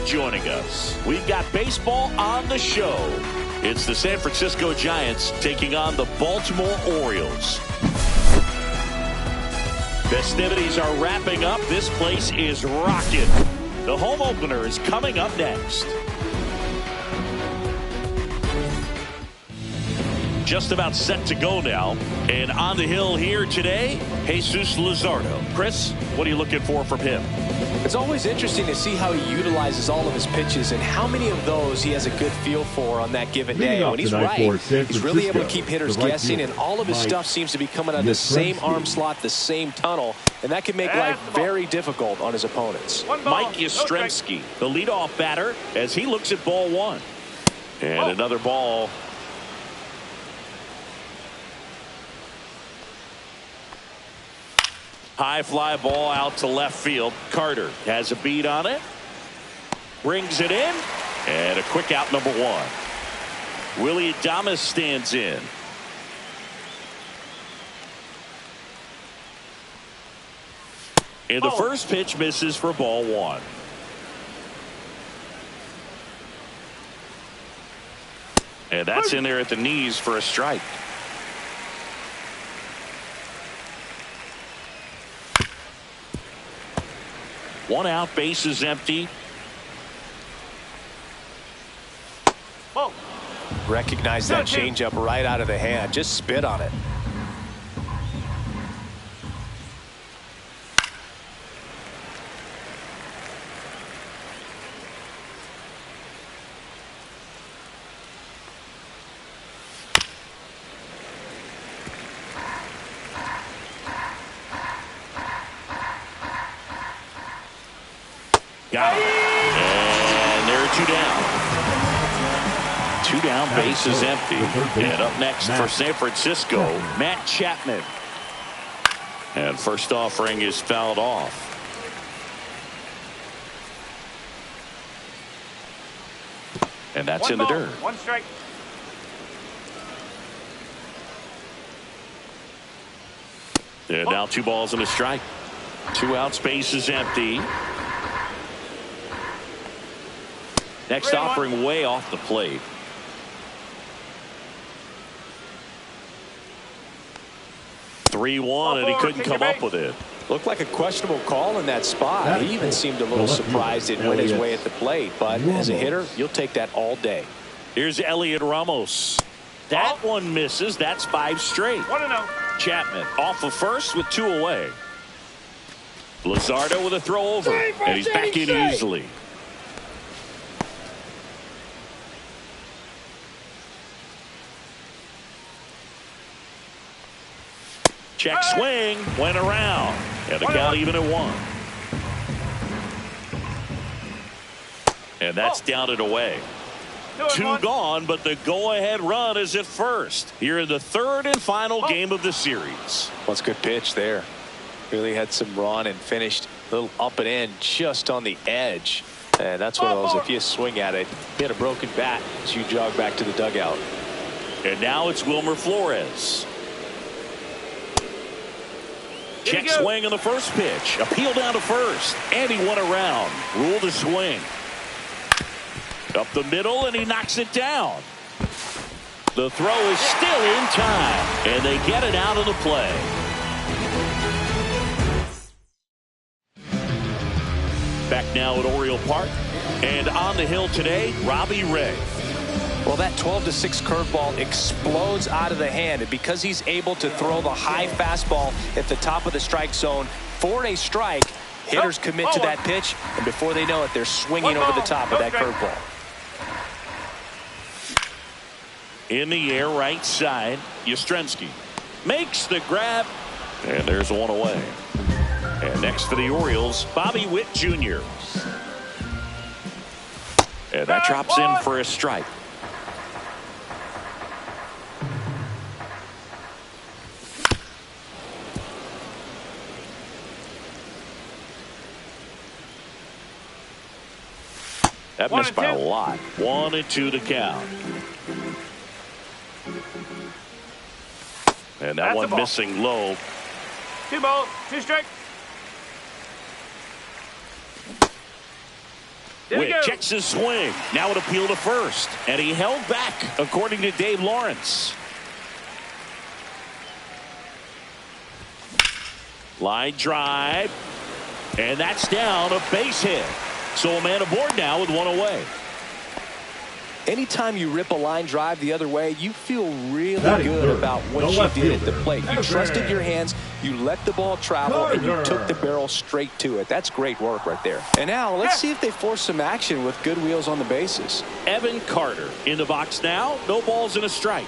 joining us. We've got baseball on the show. It's the San Francisco Giants taking on the Baltimore Orioles. Festivities are wrapping up. This place is rocking. The home opener is coming up next. Just about set to go now. And on the hill here today, Jesus Luzardo. Chris, what are you looking for from him? It's always interesting to see how he utilizes all of his pitches and how many of those he has a good feel for on that given day. When he's right, he's really able to keep hitters guessing, and all of his stuff seems to be coming out of the same arm slot, the same tunnel, and that can make life very difficult on his opponents. Mike Yastrzemski, the leadoff batter, as he looks at ball one. And another ball. High fly ball out to left field. Carter has a beat on it. Brings it in. And a quick out, number one. Willy Adames stands in. And the first pitch misses for ball one. And that's in there at the knees for a strike. One out, base is empty. Recognize that changeup right out of the hand. Just spit on it. Got it. And there are two down. Two down, base is empty. And up next for San Francisco, Matt Chapman. And first offering is fouled off. And that's in the dirt. One strike. And now 2 balls and a strike. 2 outs, base is empty. Next offering way off the plate. (3-1) and he couldn't come up with it. Looked like a questionable call in that spot. He even seemed a little surprised it went his way at the plate. But as a hitter, you'll take that all day. Here's Elliot Ramos. That one misses. That's 5 straight. 1-0. Chapman off of first with 2 away. Luzardo with a throw over. And he's back in easily. Check swing, went around, and the count even at 1. And that's down and away. 2 gone, but the go-ahead run is at first. Here in the 3rd and final game of the series. Well, it's a good pitch there. Really had some run and finished a little up and in just on the edge. And that's one of those, if you swing at it, hit a broken bat as you jog back to the dugout. And now it's Wilmer Flores. Check swing on the first pitch. Appeal down to first. And he went around. Ruled a swing. Up the middle, and he knocks it down. The throw is still in time. And they get it out of the play. Back now at Oriole Park. And on the hill today, Robbie Ray. Well, that 12-6 curveball explodes out of the hand, and because he's able to throw the high fastball at the top of the strike zone for a strike, hitters commit to that pitch, and before they know it, they're swinging over the top of that curveball. In the air, right side, Yastrzemski makes the grab, and there's 1 away. And next for the Orioles, Bobby Witt Jr. And that drops in for a strike. That missed by a lot. 1-2 to count. And that one missing low. 2 balls, 2 strikes. Witt checks his swing. Now an appeal to first. And he held back, according to Dave Lawrence. Line drive. And that's down, a base hit. So a man aboard now with one away. Anytime you rip a line drive the other way, you feel really good about what you did at the plate. You trusted your hands, you let the ball travel, and you took the barrel straight to it. That's great work right there. And now let's see if they force some action with good wheels on the bases. Evan Carter in the box now. No balls and a strike.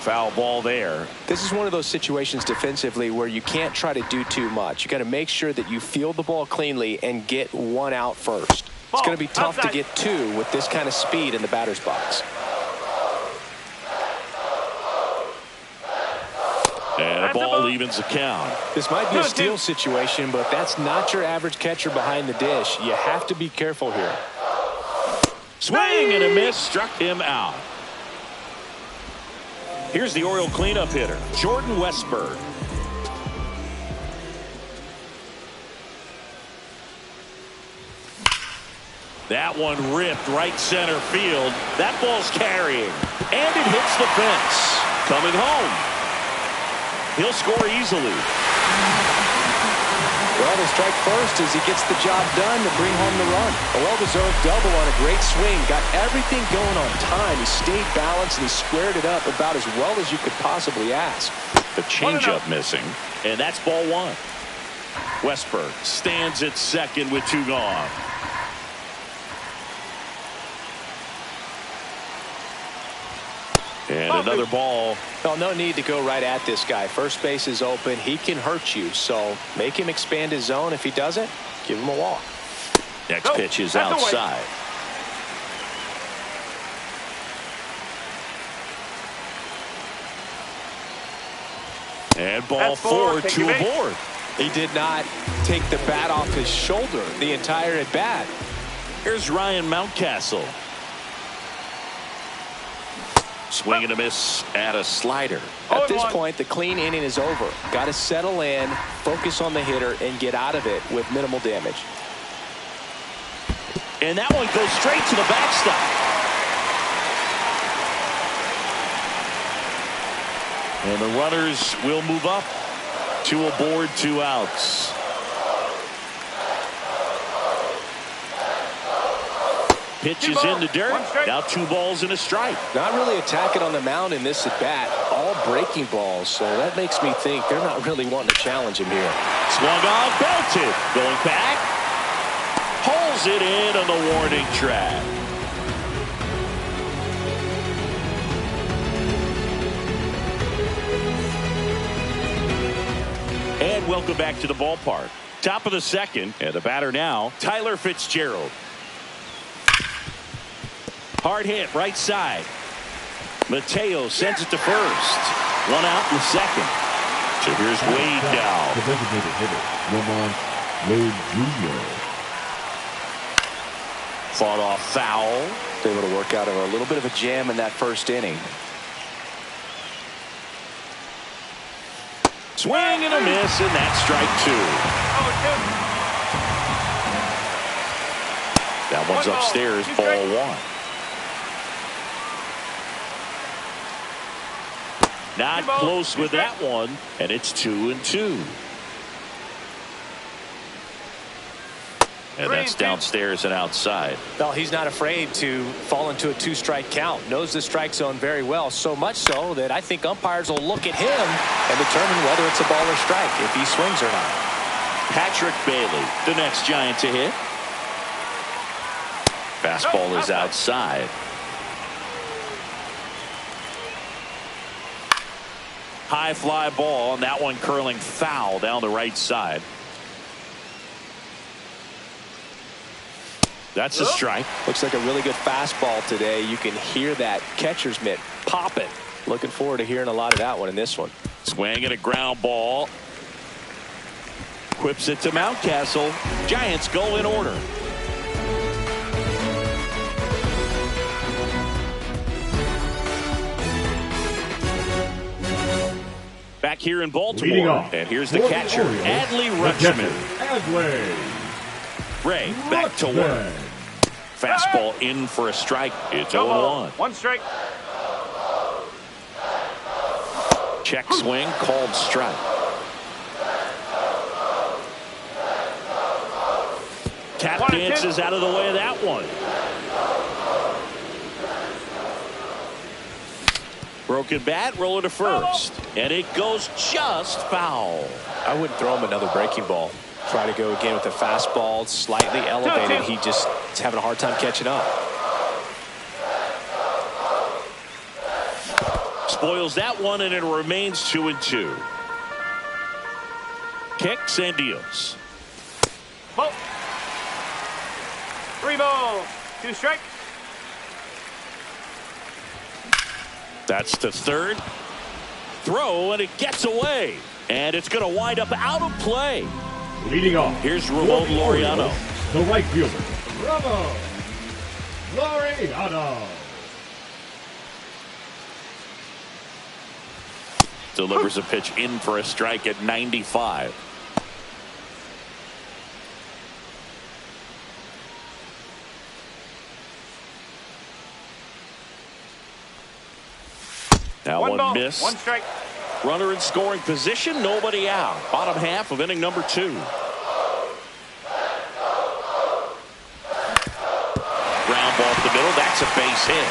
Foul ball there. This is one of those situations defensively where you can't try to do too much. You got to make sure that you field the ball cleanly and get one out first. It's going to be tough to get two with this kind of speed in the batter's box. And a ball evens the count. This might be a steal situation, but that's not your average catcher behind the dish. You have to be careful here. Swing and a miss, struck him out. Here's the Oriole cleanup hitter, Jordan Westburg. That one ripped right center field. That ball's carrying. And it hits the fence. Coming home. He'll score easily. Well, the strike first as he gets the job done to bring home the run. A well-deserved double on a great swing. Got everything going on time. He stayed balanced and he squared it up about as well as you could possibly ask. The changeup missing. And that's ball one. Westburg stands at second with two gone. And another ball. Well, no need to go right at this guy. First base is open. He can hurt you. So make him expand his zone. If he doesn't, give him a walk. Next pitch is outside. And ball four, two aboard. He did not take the bat off his shoulder the entire at bat. Here's Ryan Mountcastle. Swing and a miss at a slider. At this point, the clean inning is over. Got to settle in, focus on the hitter, and get out of it with minimal damage. And that one goes straight to the backstop. And the runners will move up. Two aboard, two outs. Pitch is in the dirt. Now two balls and a strike. Not really attacking on the mound in this at bat. All breaking balls. So that makes me think they're not really wanting to challenge him here. Swung on, belted. Going back. Pulls it in on the warning track. And welcome back to the ballpark. Top of the second. And the batter now, Tyler Fitzgerald. Hard hit, right side. Mateo sends it to first. One out in the second. So here's Wade now. The designated hitter, Roman Wade Jr. Fought off foul. Able to work out of a little bit of a jam in that first inning. Swing and a miss, and that's strike two. That one's upstairs, ball one. Not close with that one, and it's 2-2. And that's downstairs and outside. Well, he's not afraid to fall into a two-strike count. Knows the strike zone very well, so much so that I think umpires will look at him and determine whether it's a ball or strike, if he swings or not. Patrick Bailey, the next Giant to hit. Fastball is outside. High fly ball, and that one curling foul down the right side. That's a strike. Looks like a really good fastball today. You can hear that catcher's mitt popping. Looking forward to hearing a lot of that one in this one. Swing and a ground ball. Quips it to Mountcastle. Giants go in order. Back here in Baltimore. And here's the catcher, Adley Rutschman. Adley. Ray back to work. Fastball in for a strike. It's 0-1. 1 strike. Check swing, called strike. Tap dances out of the way of that one. Broken bat, roller to first. And it goes just foul. I wouldn't throw him another breaking ball. Try to go again with the fastball, slightly elevated. He just is having a hard time catching up. Spoils that one, and it remains 2-2. Kicks and deals. Ball. 3 balls, 2 strikes. That's to third. Throw, and it gets away. And it's going to wind up out of play. Leading off, here's Ramon Laureano. The right fielder, Ramon Laureano. Delivers a pitch in for a strike at 95. Now one miss. 1 strike. Runner in scoring position, nobody out. Bottom half of inning number 2. Ground ball to the middle. That's a base hit.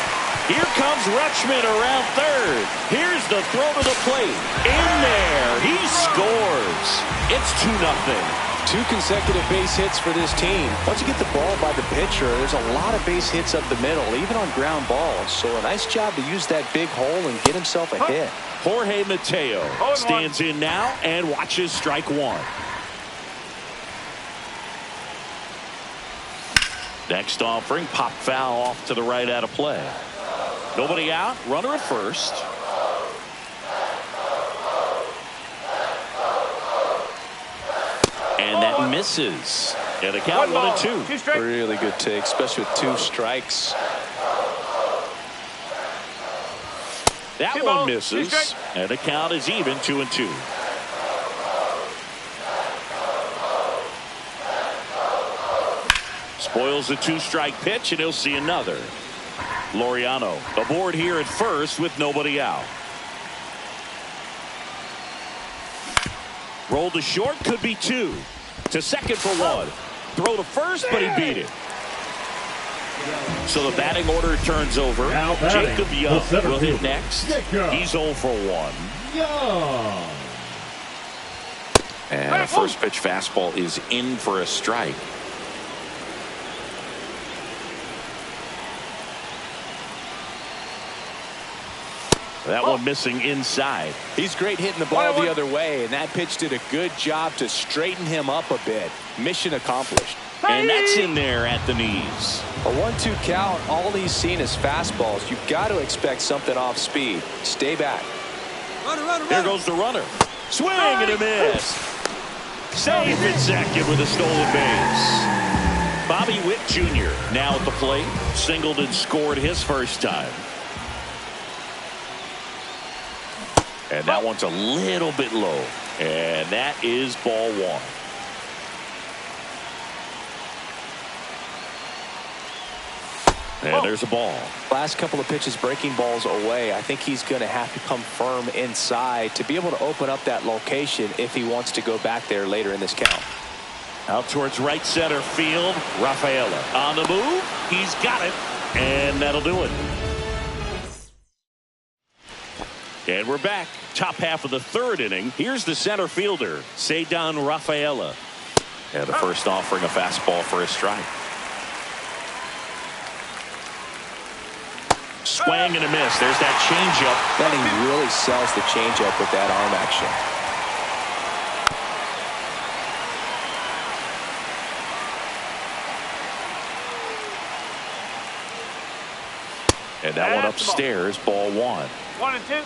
Here comes Rutschman around third. Here's the throw to the plate. In there. He scores. It's 2-0. 2 consecutive base hits for this team. Once you get the ball by the pitcher, there's a lot of base hits up the middle, even on ground balls. So a nice job to use that big hole and get himself a hit. Jorge Mateo stands in now and watches strike 1. Next offering, pop foul off to the right out of play. Nobody out, runner at first. And that misses. And the count 1-2. Really good take, especially with 2 strikes. That one misses. And the count is even 2-2. Spoils the 2-strike pitch, and he'll see another. Laureano aboard here at first with nobody out. Roll to short, could be 2. To second for 1. Throw to first, but he beat it. So the batting order turns over. Jacob Young will hit next. He's 0 for 1. Young. And a first pitch fastball is in for a strike. That one missing inside. He's great hitting the ball the other way, and that pitch did a good job to straighten him up a bit. Mission accomplished. And that's in there at the knees. A 1-2 count, all he's seen is fastballs. You've got to expect something off speed. Stay back. There goes the runner. Swing and a miss. Safe at second with a stolen base. Bobby Witt Jr. now at the plate. Singled and scored his first time. And that one's a little bit low. And that is ball 1. And there's a ball. Last couple of pitches breaking balls away. I think he's going to have to come firm inside to be able to open up that location if he wants to go back there later in this count. Out towards right center field. Rafaela on the move. He's got it. And that'll do it. And we're back. Top half of the 3rd inning. Here's the center fielder, Ceddanne Rafaela. And the first offering a fastball for a strike. Swing and a miss. There's that changeup. Then he really sells the changeup with that arm action. And that one upstairs, ball 1. 1-2.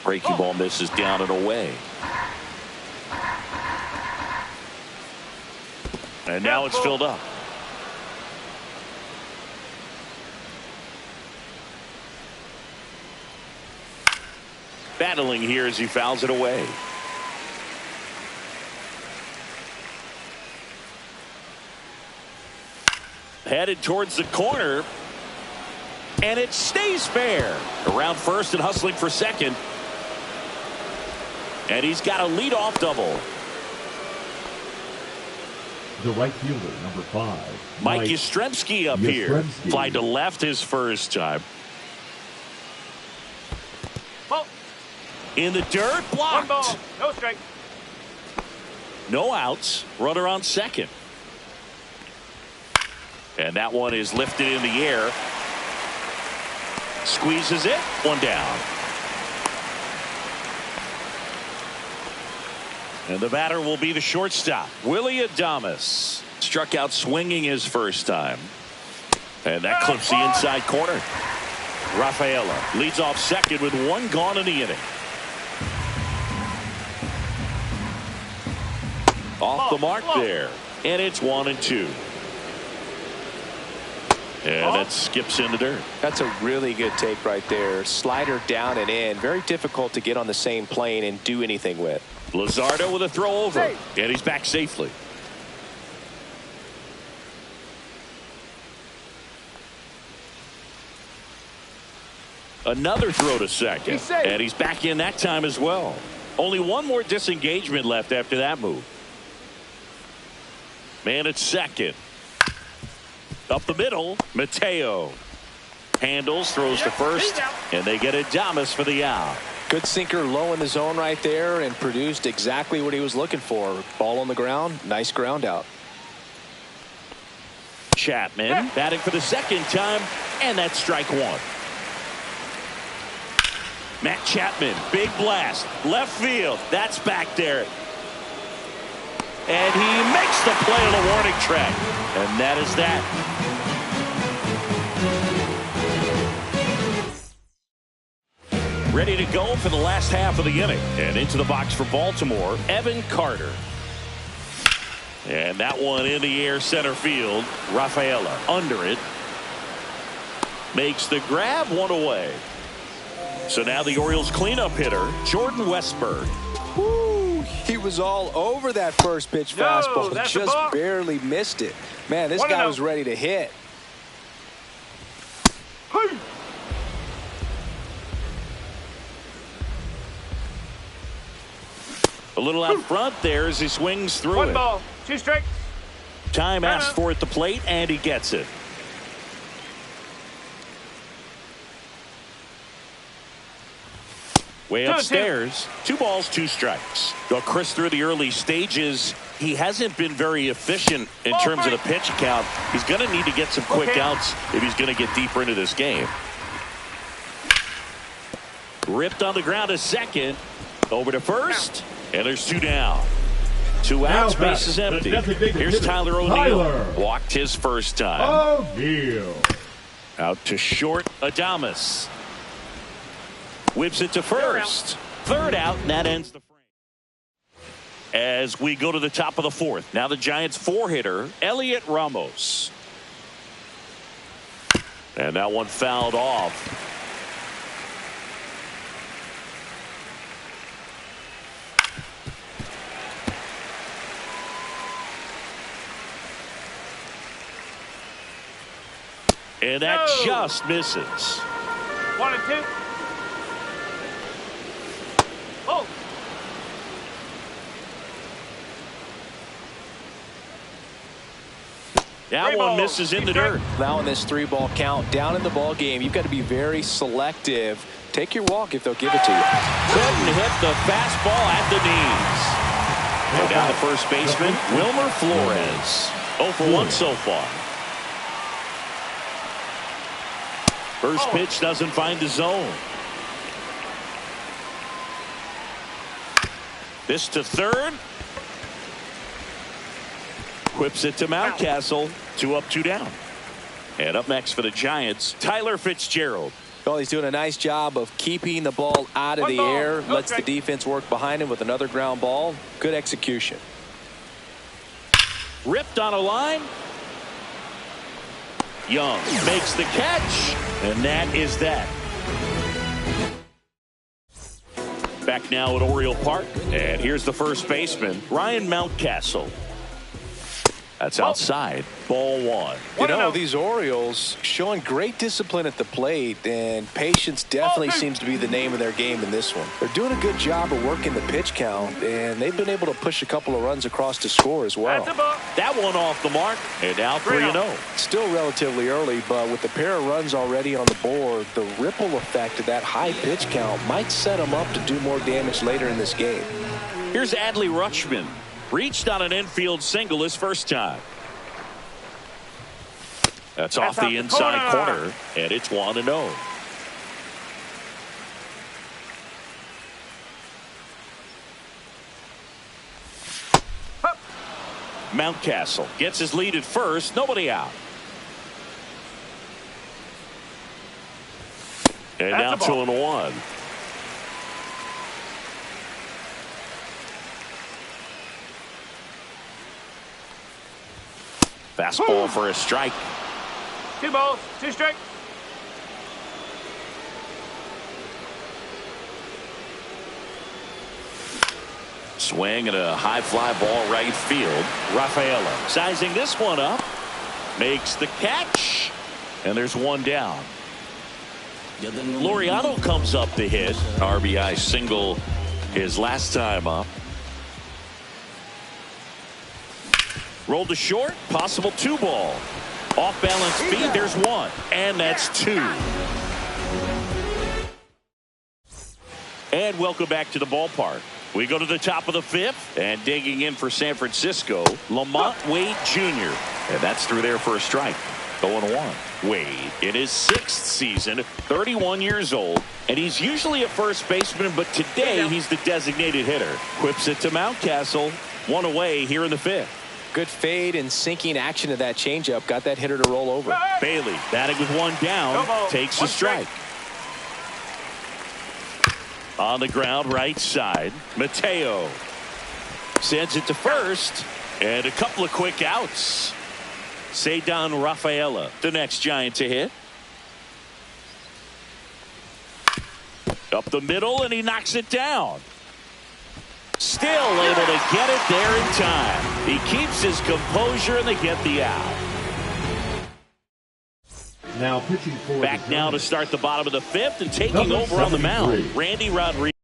Breaking ball misses down and away. And now it's filled up. Battling here as he fouls it away. Headed towards the corner. And it stays fair. Around first and hustling for second. And he's got a leadoff double. The right fielder, number 5. Mike Yastrzemski up here. Fly to left his first time. Ball. In the dirt, blocked. 1 ball, no strike. No outs. Runner on second. And that one is lifted in the air. Squeezes it. 1 down. And the batter will be the shortstop, Willy Adames. Struck out swinging his first time. And that clips the inside corner. Rafaela leads off second with 1 gone in the inning. Off the mark there. And it's 1-2. And that skips in the dirt. That's a really good take right there. Slider down and in. Very difficult to get on the same plane and do anything with. Luzardo with a throw over. And he's back safely. Another throw to second. And he's back in that time as well. Only 1 more disengagement left after that move. Man at second. Up the middle, Mateo. Handles, throws to first, and they get Adames for the out. Good sinker low in the zone right there and produced exactly what he was looking for. Ball on the ground, nice ground out. Chapman batting for the second time, and that's strike 1. Matt Chapman, big blast, left field. That's back there. And he makes the play on the warning track. And that is that. Ready to go for the last half of the inning. And into the box for Baltimore, Evan Carter. And that one in the air center field. Rafaela under it. Makes the grab, 1 away. So now the Orioles cleanup hitter, Jordan Westburg. Woo, he was all over that first pitch fastball. Just barely missed it. Man, this guy was ready to hit. A little out front there as he swings through 1 it. ball, 2 strikes. Time asked for at the plate, and he gets it. Way upstairs, 2 balls, 2 strikes. Well, Chris, through the early stages, he hasn't been very efficient in terms of the pitch count. He's going to need to get some quick outs if he's going to get deeper into this game. Ripped on the ground to second. Over to first. And there's 2 down. 2 outs, base is empty. Here's Tyler O'Neill. Walked his first time. O'Neill. Out to short, Adames. Whips it to first. 3rd out, and that ends the frame. As we go to the top of the 4th. Now the Giants 4-hitter, Elliot Ramos. And that one fouled off. And that just misses. 1-2. Oh. That one misses in the dirt. Now in this 3-ball count, down in the ball game, you've got to be very selective. Take your walk if they'll give it to you. Couldn't hit the fastball at the knees. And down the first baseman, Wilmer Flores. 0 for 1 so far. First pitch doesn't find the zone. This to third. Whips it to Mountcastle. 2 up, 2 down. And up next for the Giants, Tyler Fitzgerald. Well, he's doing a nice job of keeping the ball out of the air. Lets the defense work behind him with another ground ball. Good execution. Ripped on a line. Young makes the catch, and that is that. Back now at Oriole Park, and here's the first baseman, Ryan Mountcastle. That's outside. Ball one. You know, these Orioles showing great discipline at the plate, and patience definitely seems to be the name of their game in this one. They're doing a good job of working the pitch count, and they've been able to push a couple of runs across to score as well. That one off the mark, and now 3-0. Still relatively early, but with the pair of runs already on the board, the ripple effect of that high pitch count might set them up to do more damage later in this game. Here's Adley Rutschman. Reached on an infield single his first time. That's off the inside corner, and it's 1-0. Mountcastle gets his lead at first. Nobody out. And now 2-1. Fastball for a strike. 2 balls, 2 strikes. Swing and a high fly ball right field. Rafaela sizing this one up. Makes the catch. And there's one down. Laureano comes up to hit. RBI single his last time up. Rolled to short. Possible 2 ball. Off balance feed. There's 1. And that's 2. And welcome back to the ballpark. We go to the top of the 5th. And digging in for San Francisco, Lamont Wade Jr. And that's through there for a strike. 0-1. Wade in his 6th season, 31 years old. And he's usually a first baseman, but today he's the designated hitter. Quips it to Mountcastle. 1 away here in the 5th. Good fade and sinking action of that changeup. Got that hitter to roll over. Bailey batting with 1 down. Takes a strike. On the ground right side. Mateo sends it to first. And a couple of quick outs. Ceddanne Rafaela, the next Giant to hit. Up the middle, and he knocks it down. Still able to get it there in time. He keeps his composure, and they get the out. Now pitching for back now to start the bottom of the 5th and taking over on the mound. Randy Rodriguez.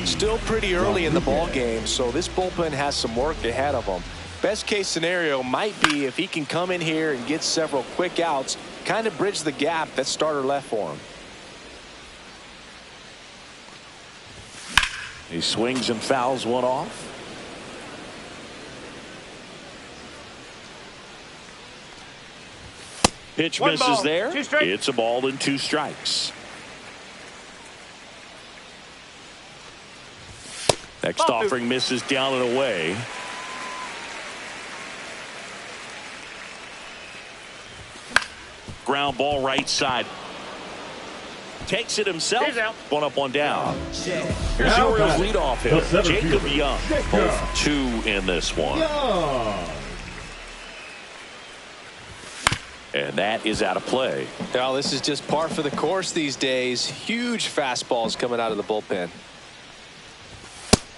Still pretty early in the ball game, so this bullpen has some work ahead of them. Best case scenario might be if he can come in here and get several quick outs, kind of bridge the gap that starter left for him. He swings and fouls one off. Pitch misses there. It's a ball and 2 strikes. Next offering misses down and away. Ground ball right side. Takes it himself. 1 up, 1 down. Here's the Orioles leadoff hitter, Jacob Young. Both 2 in this one. And that is out of play. Well, this is just par for the course these days. Huge fastballs coming out of the bullpen.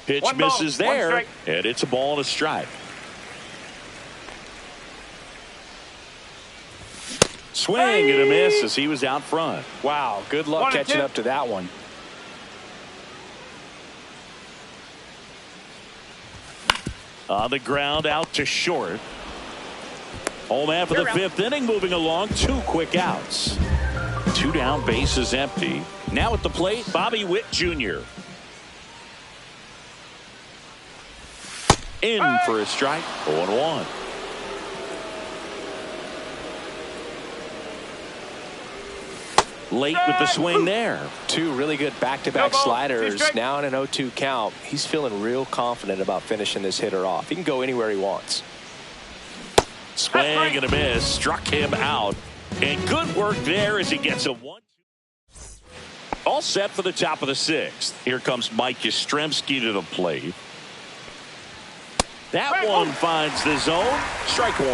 Pitch misses there, and it's a ball and a strike. Swing and a miss as he was out front. Wow, good luck catching up to that one. On the ground, out to short. Home man for the 5th inning, moving along. 2 quick outs. 2 down, bases empty. Now at the plate, Bobby Witt Jr. In for a strike. 0-1. Late with the swing there. 2 really good back-to-back sliders. Now in an 0-2 count. He's feeling real confident about finishing this hitter off. He can go anywhere he wants. Swing and a miss. Struck him out. And good work there as he gets a 1-2. All set for the top of the 6th. Here comes Mike Yastrzemski to the plate. That one finds the zone. Strike 1.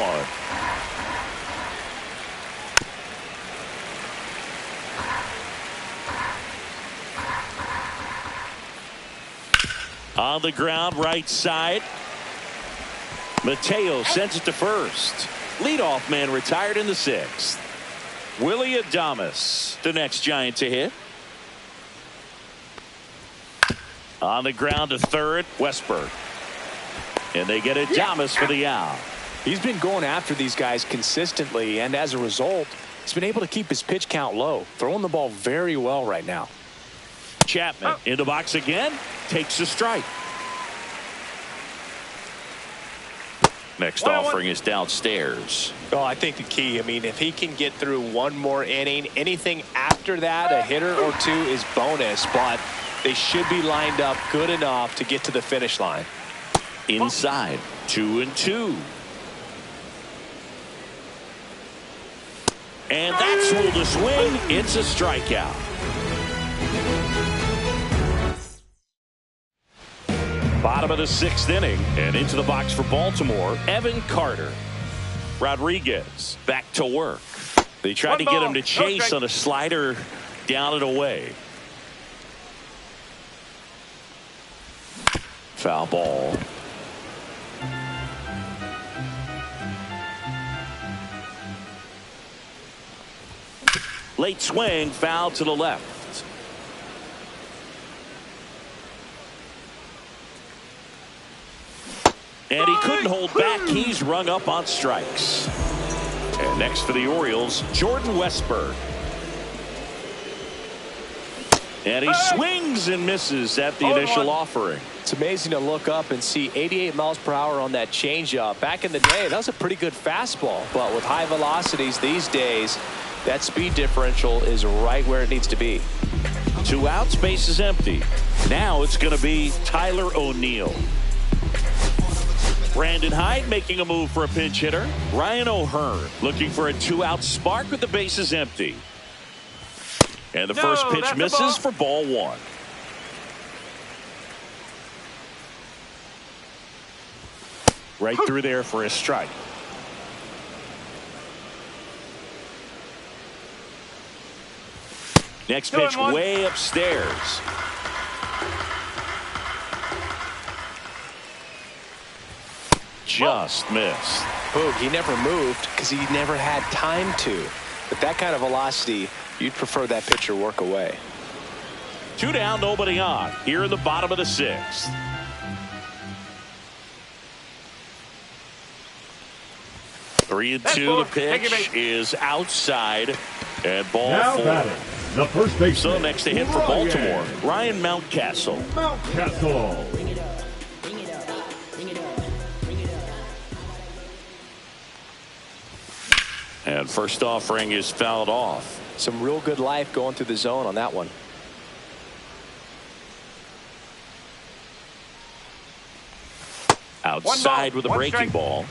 On the ground, right side. Mateo sends it to first. Leadoff man retired in the 6th. Willy Adames, the next Giant to hit. On the ground to third, Westburg. And they get Adames for the out. He's been going after these guys consistently, and as a result, he's been able to keep his pitch count low, throwing the ball very well right now. Chapman in the box again, takes a strike. Next offering is downstairs. Oh, I think the key, I mean, if he can get through one more inning, anything after that, a hitter or two is bonus, but they should be lined up good enough to get to the finish line. Inside, 2-2. And that's ruled a swing. It's a strikeout. Bottom of the 6th inning, and into the box for Baltimore, Evan Carter. Rodriguez back to work. They tried to get him to chase on a slider down and away. Foul ball. Late swing, foul to the left. And he couldn't hold back. He's rung up on strikes. And next for the Orioles, Jordan Westburg. And he swings and misses at the initial offering. It's amazing to look up and see 88 miles per hour on that changeup. Back in the day, that was a pretty good fastball. But with high velocities these days, that speed differential is right where it needs to be. 2 outs, base is empty. Now it's going to be Tyler O'Neill. Brandon Hyde making a move for a pinch hitter. Ryan O'Hearn looking for a 2-out spark with the bases empty. And the first pitch misses for ball 1. Right through there for a strike. Next pitch way upstairs. Just missed. Boog, he never moved because he never had time to. But that kind of velocity, you'd prefer that pitcher work away. 2 down, nobody on. Here in the bottom of the 6th. Three and 2. The pitch is outside. And ball now 4. Batting, the first baseman. So next to hit for Baltimore, Ryan Mountcastle. Mountcastle. And first offering is fouled off. Some real good life going through the zone on that one. Outside with a breaking ball.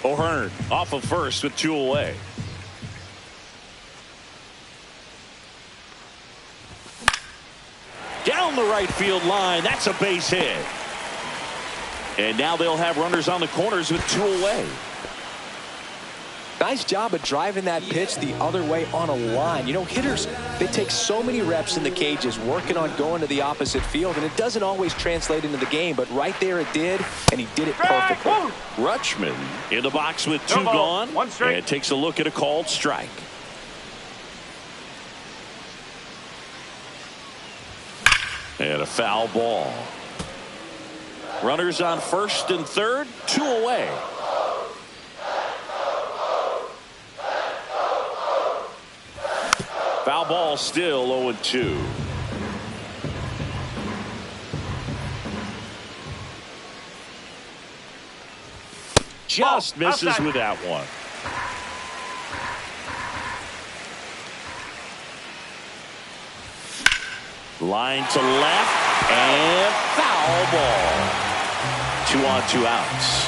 O'Hearn off of first with 2 away. Down the right field line. That's a base hit. And now they'll have runners on the corners with 2 away. Nice job of driving that pitch the other way on a line. You know, hitters, they take so many reps in the cages working on going to the opposite field, and it doesn't always translate into the game, but right there it did, and he did it perfectly. Rutschman in the box with 2 gone, and takes a look at a called strike. And a foul ball. Runners on first and third, 2 away. Foul ball, still 0-2. Just misses with that one. Line to left and foul ball. 2 on, 2 outs.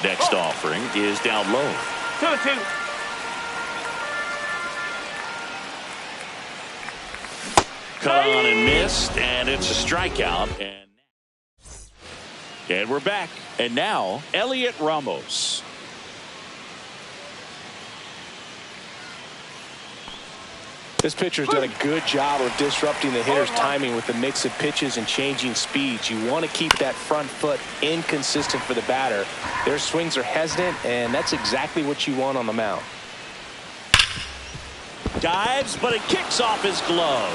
Next offering is down low. 2-2. Cut on and missed, and it's a strikeout. And we're back. And now, Elliot Ramos. This pitcher's done a good job of disrupting the hitter's timing with the mix of pitches and changing speeds. You want to keep that front foot inconsistent for the batter. Their swings are hesitant, and that's exactly what you want on the mound. Dives, but it kicks off his glove.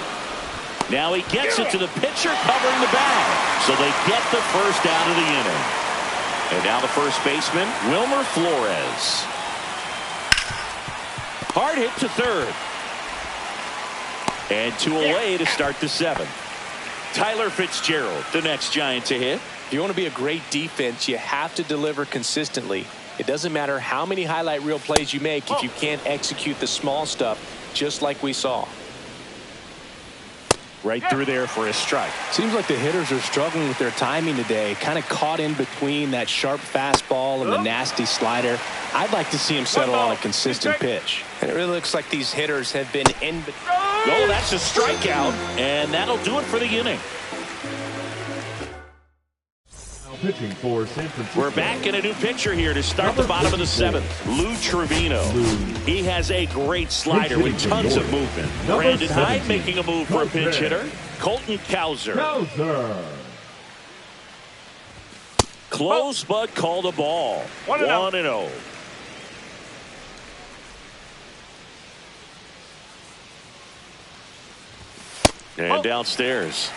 Now he gets it to the pitcher covering the bag. So they get the first out of the inning. And now the first baseman, Wilmer Flores. Hard hit to third. And 2 away to start the 7th. Tyler Fitzgerald, the next Giant to hit. If you want to be a great defense, you have to deliver consistently. It doesn't matter how many highlight reel plays you make if you can't execute the small stuff, just like we saw. Right through there for a strike. Seems like the hitters are struggling with their timing today. Kind of caught in between that sharp fastball and the nasty slider. I'd like to see him settle on a consistent pitch. And it really looks like these hitters have been in between. Oh, that's a strikeout, and that'll do it for the inning. Pitching for San Francisco. We're back in a new pitcher here to start the bottom of the 7th. Lou Trevino. He has a great slider with tons of movement. Brandon Hyde making a move for a pinch hitter. Colton Cowser. Close, but called a ball. 1-0. And downstairs.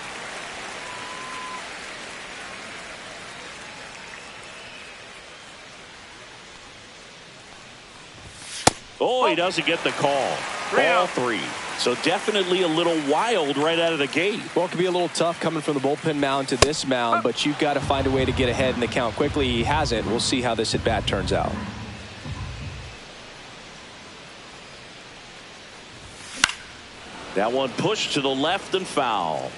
Oh, he doesn't get the call. Ball 3. So definitely a little wild right out of the gate. Well, it can be a little tough coming from the bullpen mound to this mound, but you've got to find a way to get ahead in the count quickly. He hasn't. We'll see how this at-bat turns out. That one pushed to the left and foul.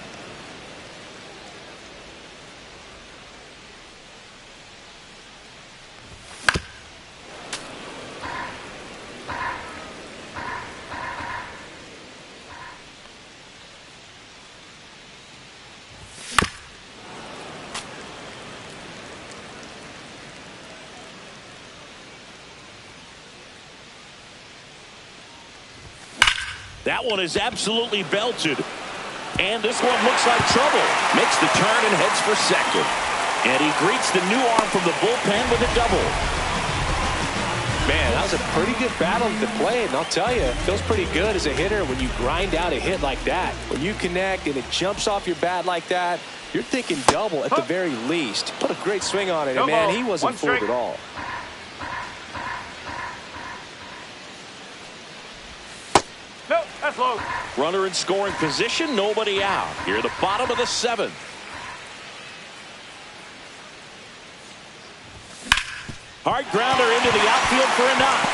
That one is absolutely belted. And this one looks like trouble. Makes the turn and heads for second. And he greets the new arm from the bullpen with a double. Man, that was a pretty good battle to play. And I'll tell you, it feels pretty good as a hitter when you grind out a hit like that. When you connect and it jumps off your bat like that, you're thinking double at the very least. Put a great swing on it, and man, he wasn't fooled at all. No, that's low. Runner in scoring position, nobody out. Here at the bottom of the 7th. Hard grounder into the outfield for a knock.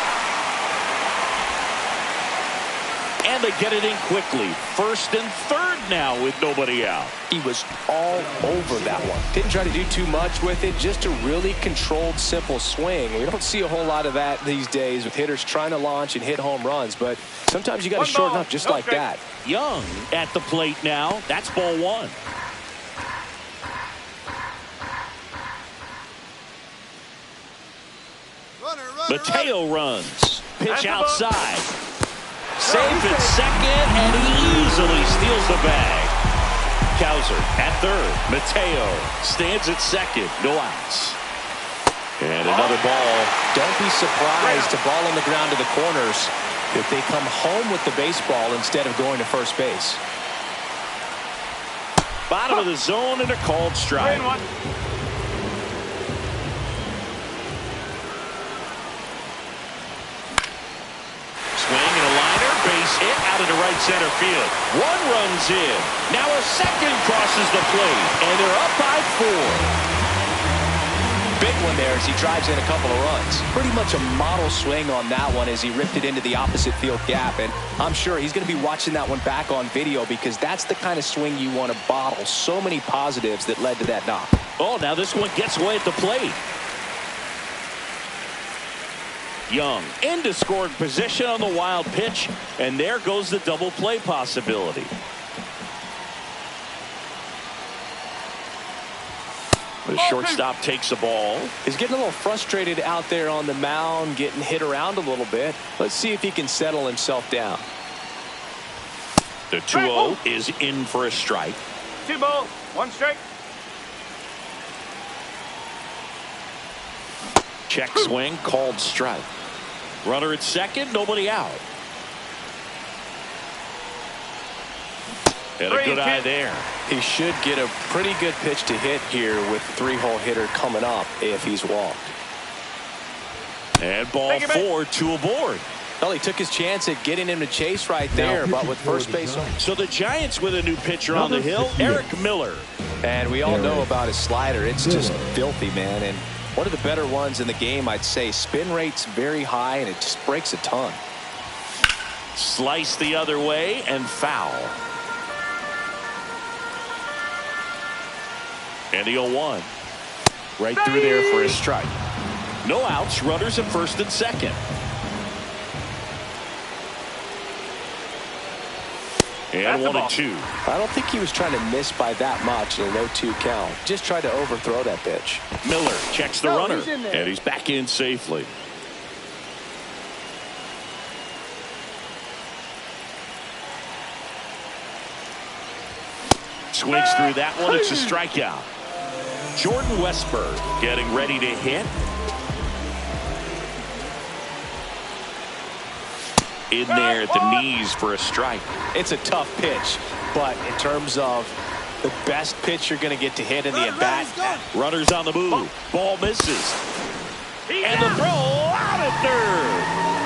And they get it in quickly. First and third now with nobody out. He was all over that one. Didn't try to do too much with it. Just a really controlled, simple swing. We don't see a whole lot of that these days with hitters trying to launch and hit home runs. But sometimes you got to shorten up just like that. Young at the plate now. That's ball 1. Mateo runs. Pitch outside. Safe at second, and he easily steals the bag. Cowser at third. Mateo stands at second. No outs. And another ball. Don't be surprised to ball on the ground to the corners if they come home with the baseball instead of going to first base. Bottom of the zone and a called strike. Swing and a liner, base hit out into right center field. One runs in. Now a second crosses the plate, and they're up by 4. Big one there as he drives in a couple of runs. Pretty much a model swing on that one as he ripped it into the opposite field gap, and I'm sure he's going to be watching that one back on video because that's the kind of swing you want to bottle. So many positives that led to that knock. Oh, now this one gets away at the plate. Young into scoring position on the wild pitch, and there goes the double play possibility. The shortstop takes the ball. He's getting a little frustrated out there on the mound, getting hit around a little bit. Let's see if he can settle himself down. The 2-0 is in for a strike. 2 balls, 1 strike. Check swing, called strike. Runner at second, nobody out. And a good eye there. He should get a pretty good pitch to hit here with the 3-hole hitter coming up if he's walked. And ball 4, 2 aboard. Well, he took his chance at getting him to chase right there, but with first base on. So the Giants with a new pitcher on the hill, Eric Miller. And we all know about his slider. It's just filthy, man. And one of the better ones in the game, I'd say. Spin rate's very high, and it just breaks a ton. Slice the other way and foul. And the 0-1. Right through there for a strike. No outs, runners at first and second. And 1-2. I don't think he was trying to miss by that much in a low 2 count. Just tried to overthrow that pitch. Miller checks the runner, and he's back in safely. Swings through that one. It's a strikeout. Jordan Westburg getting ready to hit. In there at the knees for a strike. It's a tough pitch, but in terms of the best pitch you're going to get to hit in the at-bat. Runners on the move. Ball misses. And the throw out at third.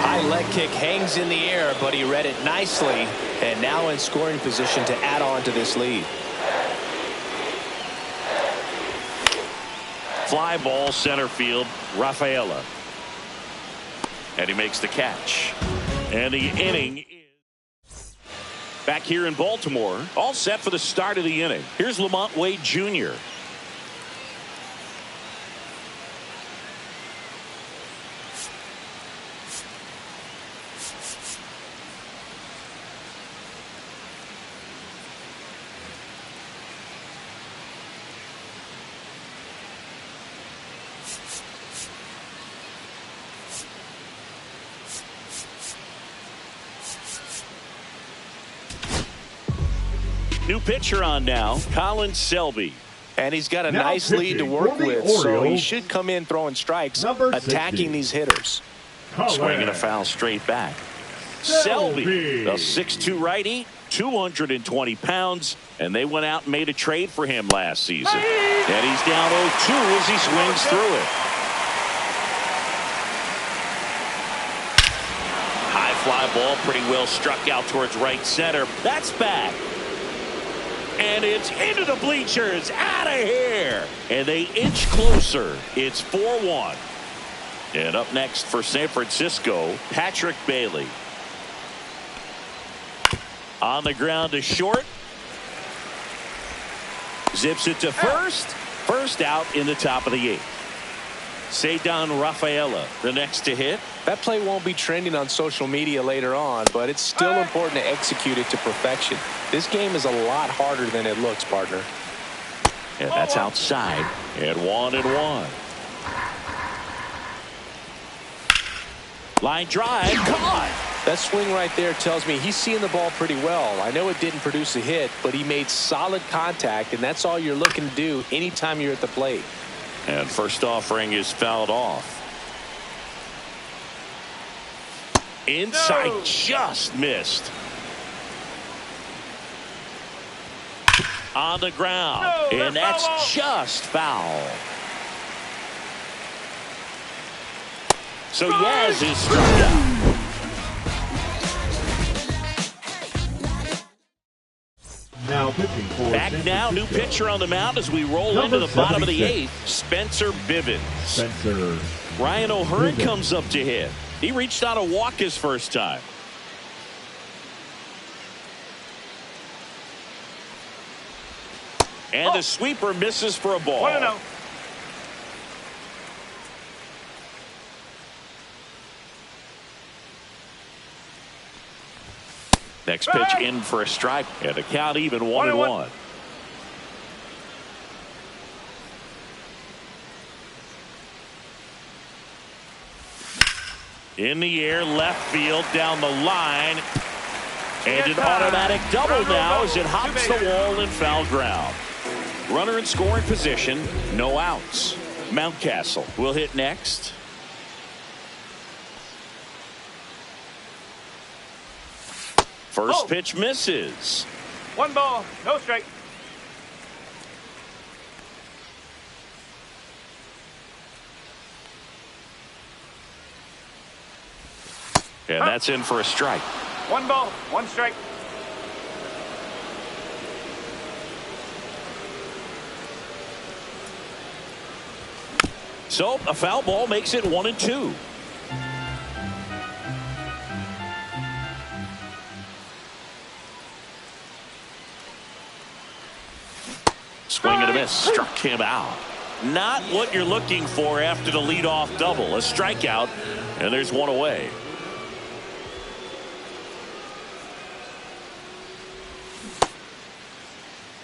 High leg kick hangs in the air, but he read it nicely, and now in scoring position to add on to this lead. Fly ball center field, Rafaela. And he makes the catch. And the inning is back here in Baltimore. All set for the start of the inning. Here's Lamont Wade Jr. New pitcher on now, Colin Selby. And he's got a nice lead to work with, so he should come in throwing strikes, attacking these hitters. Swinging a foul straight back. Selby, the 6'2 righty, 220 pounds, and they went out and made a trade for him last season. And he's down 0-2 as he swings through it. High fly ball, pretty well struck out towards right center. That's back. And it's into the bleachers, out of here. And they inch closer. It's 4-1. And up next for San Francisco, Patrick Bailey. On the ground to short. Zips it to first. First out in the top of the 8th. Ceddanne Rafaela, the next to hit. That play won't be trending on social media later on, but it's still important to execute it to perfection. This game is a lot harder than it looks, partner. And that's outside. And 1-1. Line drive, caught. That swing right there tells me he's seeing the ball pretty well. I know it didn't produce a hit, but he made solid contact, and that's all you're looking to do anytime you're at the plate. And first offering is fouled off. Inside, just missed. On the ground, and that's just foul. So Yaz is struck out. Now pitching for back now, new pitcher on the mound as we roll into the bottom of the 8th, Spencer Bivens. Ryan O'Hearn comes up to hit. He reached out a walk his first time. And the sweeper misses for a ball. 1-0. Next pitch in for a strike, and the count even 1-1. In the air, left field, down the line, And an automatic double now as it hops the wall in foul ground. Runner in scoring position, no outs. Mountcastle will hit next. First pitch misses. 1 ball, no strike. And that's in for a strike. 1 ball, 1 strike. So a foul ball makes it 1-2. Swing and a miss. Struck him out. Not what you're looking for after the leadoff double. A strikeout, and there's one away.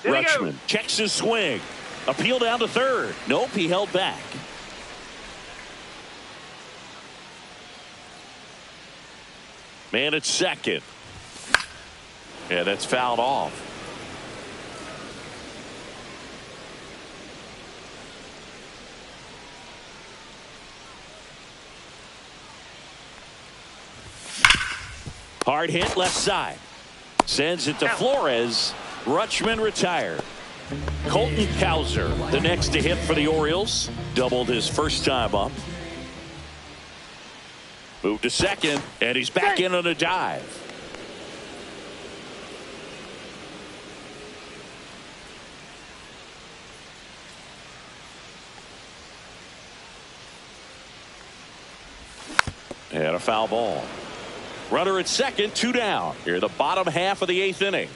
Rutschman checks his swing. Appeal down to third. Nope, he held back. Man at second. Yeah, that's fouled off. Hard hit left side. Sends it to Flores. Rutschman retired. Colton Cowser, the next to hit for the Orioles. Doubled his first time up. Moved to second, and he's back in on a dive. And a foul ball. Runner at second, 2 down. Here, the bottom half of the 8th inning.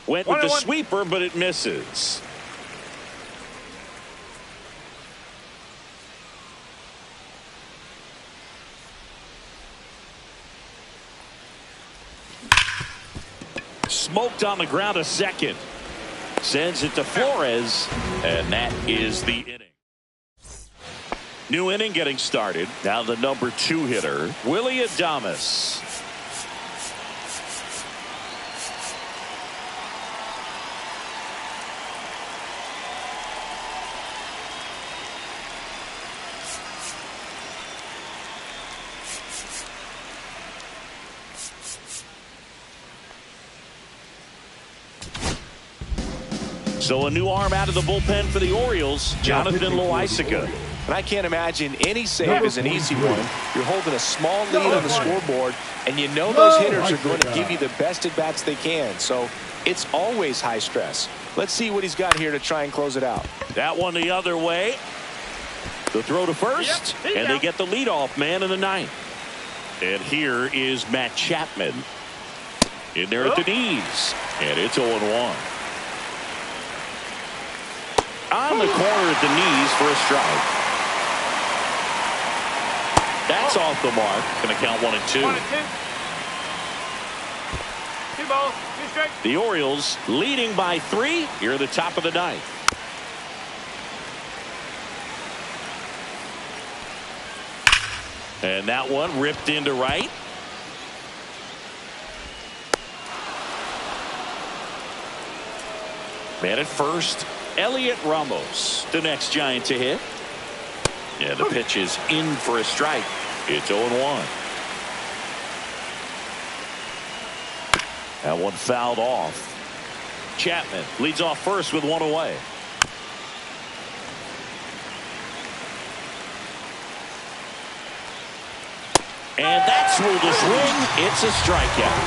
Went with the sweeper, but it misses. Smoked on the ground a second. Sends it to Flores, and that is the inning. New inning getting started. Now the number 2 hitter, Willy Adames. So a new arm out of the bullpen for the Orioles, Jonathan Loaisiga. And I can't imagine any save is an easy one. You're holding a small lead on the scoreboard, and you know those hitters are going to give you the best at-bats they can. So it's always high stress. Let's see what he's got here to try and close it out. That one the other way. The throw to first, and they get the leadoff man in the 9th. And here is Matt Chapman. In there at the knees, and it's 0-1. On the corner at the knees for a strike. That's off the mark. Going to count 1-2. 2 balls, 2 strikes. The Orioles leading by 3 here at the top of the 9th. And that one ripped into right. Man at first, Elliot Ramos, the next Giant to hit. Yeah, the pitch is in for a strike. It's 0-1. That one fouled off. Chapman leads off first with 1 away. And that's ruled a swing. It's a strikeout.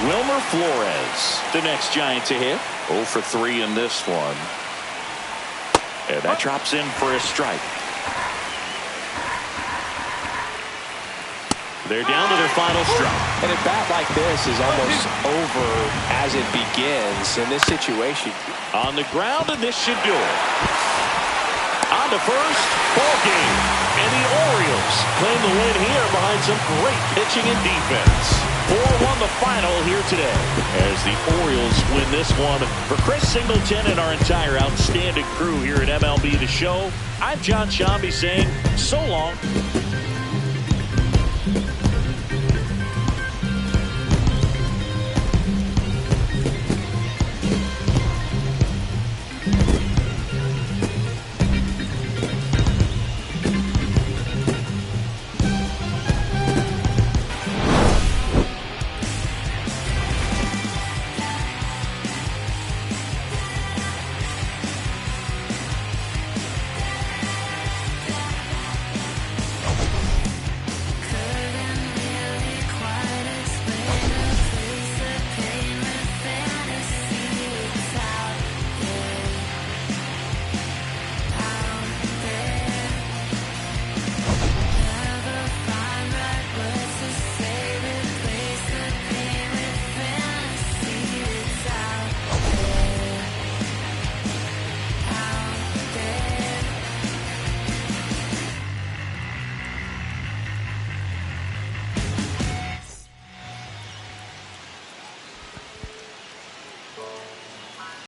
Wilmer Flores, the next Giant to hit. 0 for 3 in this one. And that drops in for a strike. They're down to their final strike. And a bat like this is almost over as it begins in this situation. On the ground, and this should do it. On on to first. Ball game. And the Orioles claim the win here behind some great pitching and defense. 4-1 the final here today as the Orioles win this one. For Chris Singleton and our entire outstanding crew here at MLB The Show, I'm John Shambi saying so long.